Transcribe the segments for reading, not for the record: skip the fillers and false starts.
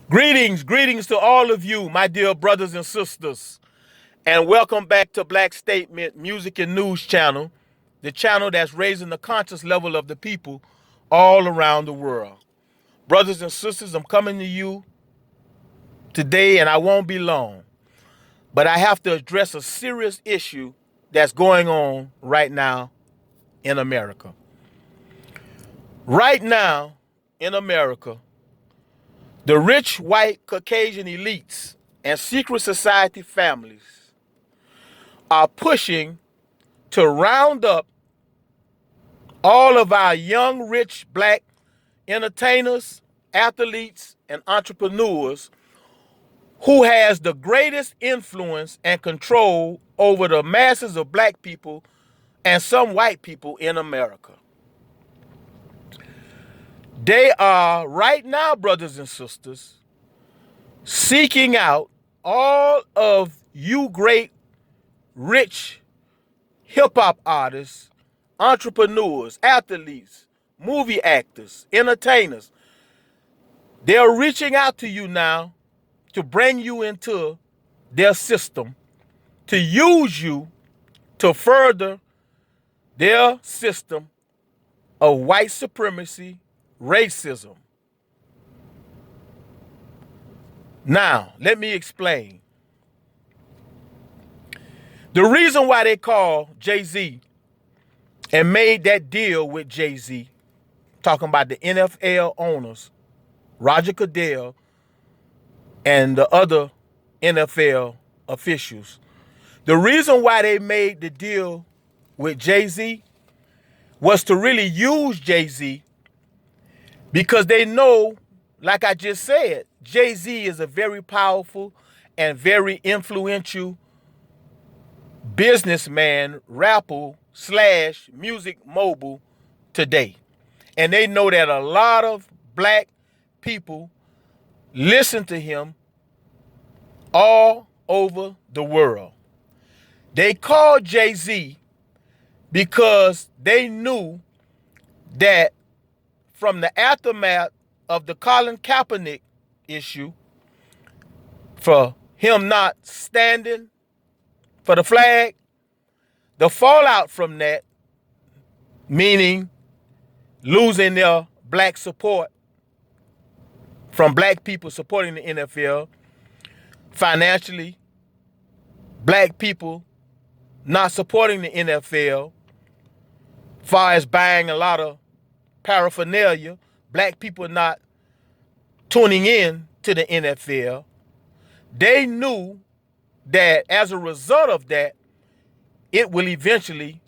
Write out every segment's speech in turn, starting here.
Greetings to all of you, my dear brothers and sisters, and welcome back to Black Statement Music and News Channel, the channel that's raising the conscious level of the people all around the world. Brothers and sisters, I'm coming to you today, and I won't be long, but I have to address a serious issue that's going on right now in America. Right now in America, the rich white Caucasian elites and secret society families are pushing to round up all of our young, rich black entertainers, athletes, and entrepreneurs who has the greatest influence and control over the masses of black people and some white people in America. They are right now, brothers and sisters, seeking out all of you great, rich hip hop artists, entrepreneurs, athletes, movie actors, entertainers. They're reaching out to you now to bring you into their system, to use you to further their system of white supremacy, racism. Now, let me explain. The reason why they call Jay-Z and made that deal with Jay-Z, talking about the NFL owners, Roger Goodell, and the other NFL officials. The reason why they made the deal with Jay-Z was to really use Jay-Z because they know, like I just said, Jay-Z is a very powerful and very influential businessman, rapper, slash music mogul today. And they know that a lot of black people listen to him all over the world. They called Jay-Z because they knew that from the aftermath of the Colin Kaepernick issue, for him not standing for the flag, the fallout from that, meaning losing their black support from black people supporting the NFL, financially, black people not supporting the NFL, far as buying a lot of paraphernalia, black people not tuning in to the NFL. They knew that as a result of that, it will eventually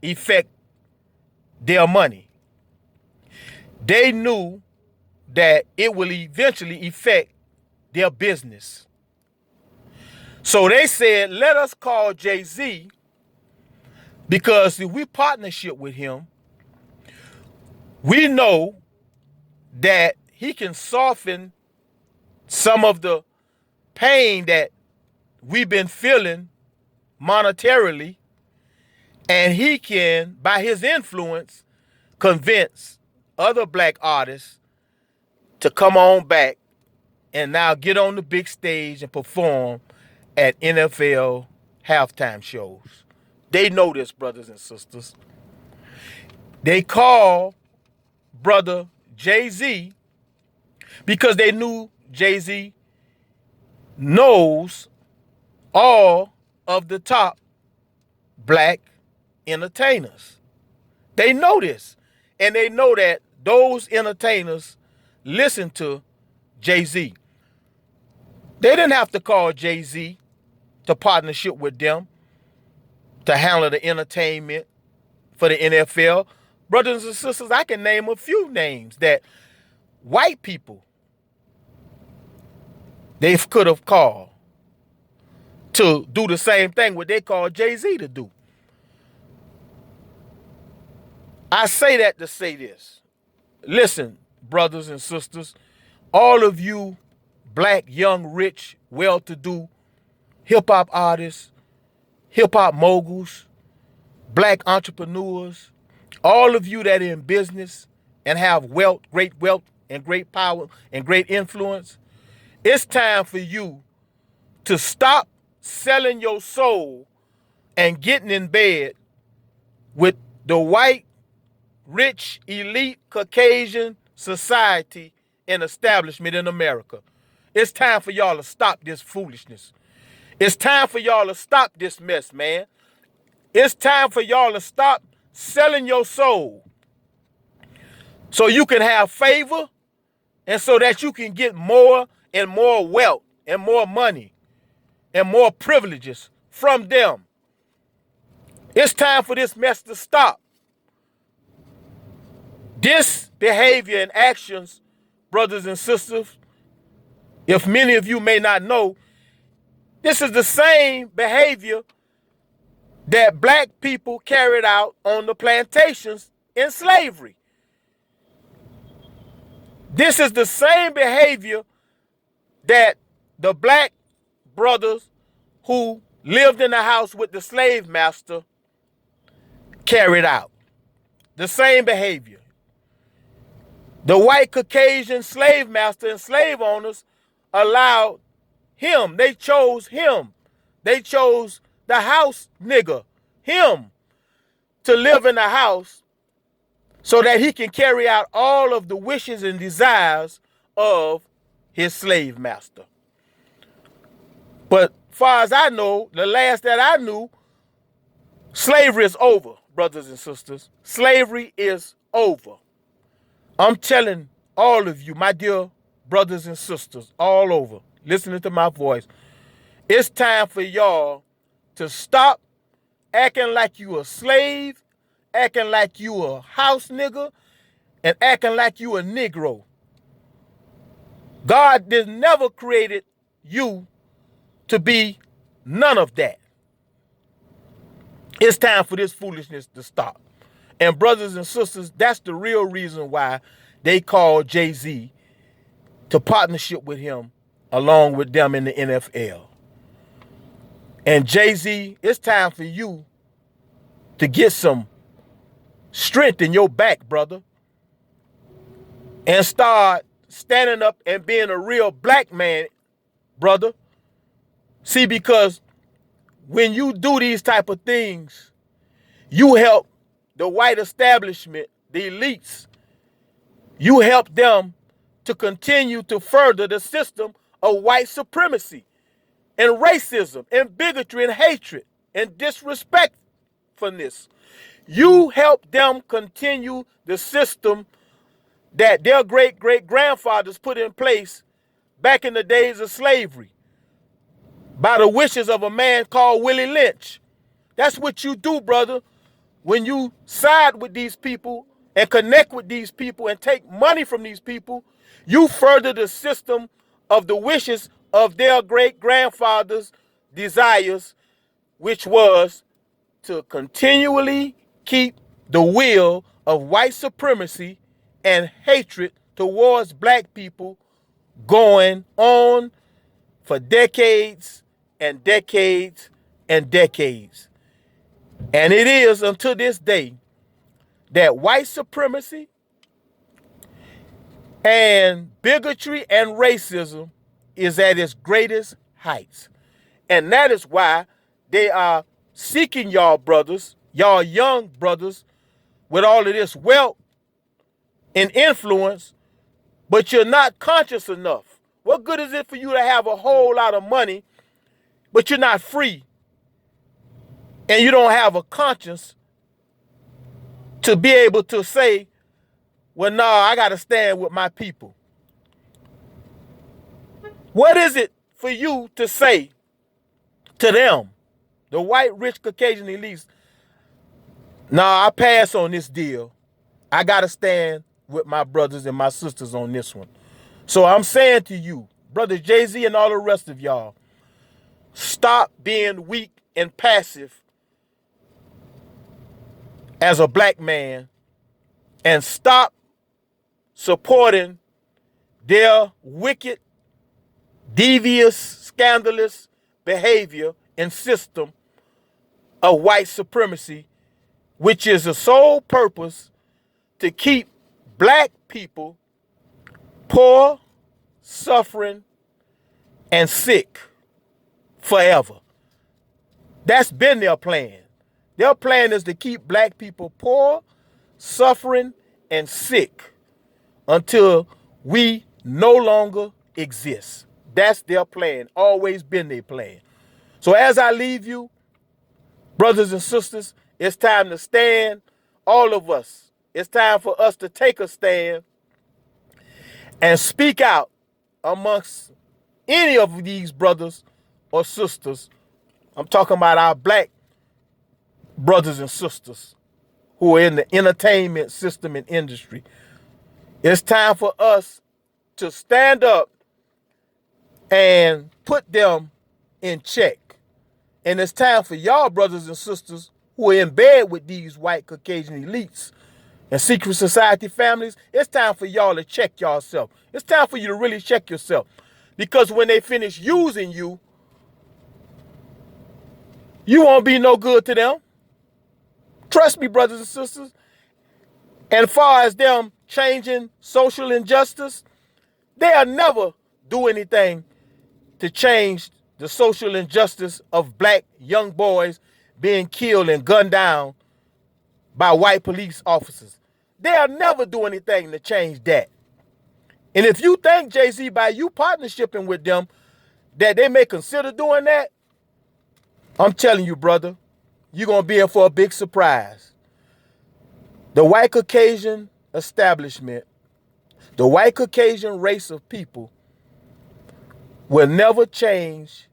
affect their money. They knew that it will eventually affect their business. So they said, let us call Jay-Z, because if we partnership with him, we know that he can soften some of the pain that we've been feeling monetarily, and he can, by his influence, convince other black artists to come on back and now get on the big stage and perform at NFL halftime shows. They know this, brothers and sisters. They call brother Jay-Z because they knew Jay-Z knows all of the top black entertainers. They know this. And they know that those entertainers listen to Jay-Z. They didn't have to call Jay-Z to partnership with them to handle the entertainment for the NFL. Brothers and sisters, I can name a few names that white people they could have called to do the same thing what they call Jay-Z to do. I say that to say this. Listen, brothers and sisters, all of you black, young, rich, well-to-do hip-hop artists, hip-hop moguls, black entrepreneurs, all of you that are in business and have wealth, and great power, and great influence, It's time for you to stop selling your soul and getting in bed with the white, rich, elite, Caucasian society and establishment in America. It's time for y'all to stop this foolishness. It's time for y'all to stop this mess, man. It's time for y'all to stop selling your soul so you can have favor and so that you can get more and more wealth and more money and more privileges from them. It's time for this mess to stop. This behavior and actions, brothers and sisters, if many of you may not know, this is the same behavior that black people carried out on the plantations in slavery. This is the same behavior that the black brothers who lived in the house with the slave master carried out. The same behavior. The white Caucasian slave master and slave owners allowed him, they chose the house nigger, him, to live in the house so that he can carry out all of the wishes and desires of his slave master. But far as I know, the last that I knew, slavery is over, brothers and sisters. Slavery is over. I'm telling all of you, my dear brothers and sisters, all over, listening to my voice, it's time for y'all to stop acting like you a slave, acting like you a house nigga, and acting like you a Negro. God has never created you to be none of that. It's time for this foolishness to stop. And brothers and sisters, that's the real reason why they called Jay-Z to partnership with him along with them in the NFL. And Jay-Z, it's time for you to get some strength in your back, brother, and start standing up and being a real black man, brother. See, because when you do these type of things, you help the white establishment, the elites, you help them to continue to further the system of white supremacy and racism and bigotry and hatred and disrespectfulness. You help them continue the system that their great-great-grandfathers put in place back in the days of slavery by the wishes of a man called Willie Lynch. That's what you do, brother. When you side with these people and connect with these people and take money from these people, you further the system of the wishes of their great-grandfathers' desires, which was to continually keep the will of white supremacy and hatred towards black people going on for decades and decades and decades. And it is until this day that white supremacy and bigotry and racism is at its greatest heights. And that is why they are seeking y'all brothers, y'all young brothers, with all of this wealth and influence, but you're not conscious enough. What good is it for you to have a whole lot of money, but you're not free, and you don't have a conscience to be able to say, well, no, I got to stand with my people? What is it for you to say to them, the white, rich, Caucasian elites? Nah, I pass on this deal. I got to stand with my brothers and my sisters on this one. So I'm saying to you, brother Jay-Z and all the rest of y'all, stop being weak and passive as a black man and stop supporting their wicked, devious, scandalous behavior and system of white supremacy, which is the sole purpose to keep black people poor, suffering, and sick forever. That's been their plan. Their plan is to keep black people poor, suffering, and sick until we no longer exist. That's their plan. Always been their plan. So as I leave you, brothers and sisters, it's time to stand. All of us. It's time for us to take a stand and speak out amongst any of these brothers or sisters. I'm talking about our black brothers and sisters who are in the entertainment system and industry. It's time for us to stand up and put them in check. And it's time for y'all brothers and sisters who are in bed with these white Caucasian elites and secret society families, it's time for y'all to check yourself. It's time for you to really check yourself. Because when they finish using you, you won't be no good to them. Trust me, brothers and sisters. And as far as them changing social injustice, they'll never do anything to change the social injustice of black young boys being killed and gunned down by white police officers. They'll never do anything to change that. And if you think, Jay-Z, by you partnershiping with them, that they may consider doing that, I'm telling you, brother, you're going to be in for a big surprise. The white Caucasian establishment, the white Caucasian race of people will never change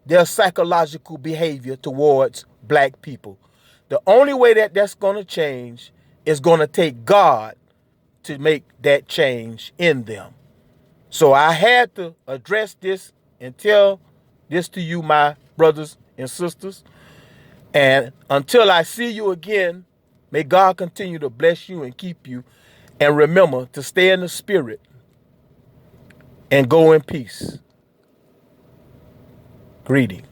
their psychological behavior towards black people. The only way that that's going to change is going to take God to make that change in them. So I had to address this and tell this to you, my brothers and sisters. And until I see you again, may God continue to bless you and keep you. And remember to stay in the spirit and go in peace. Greetings.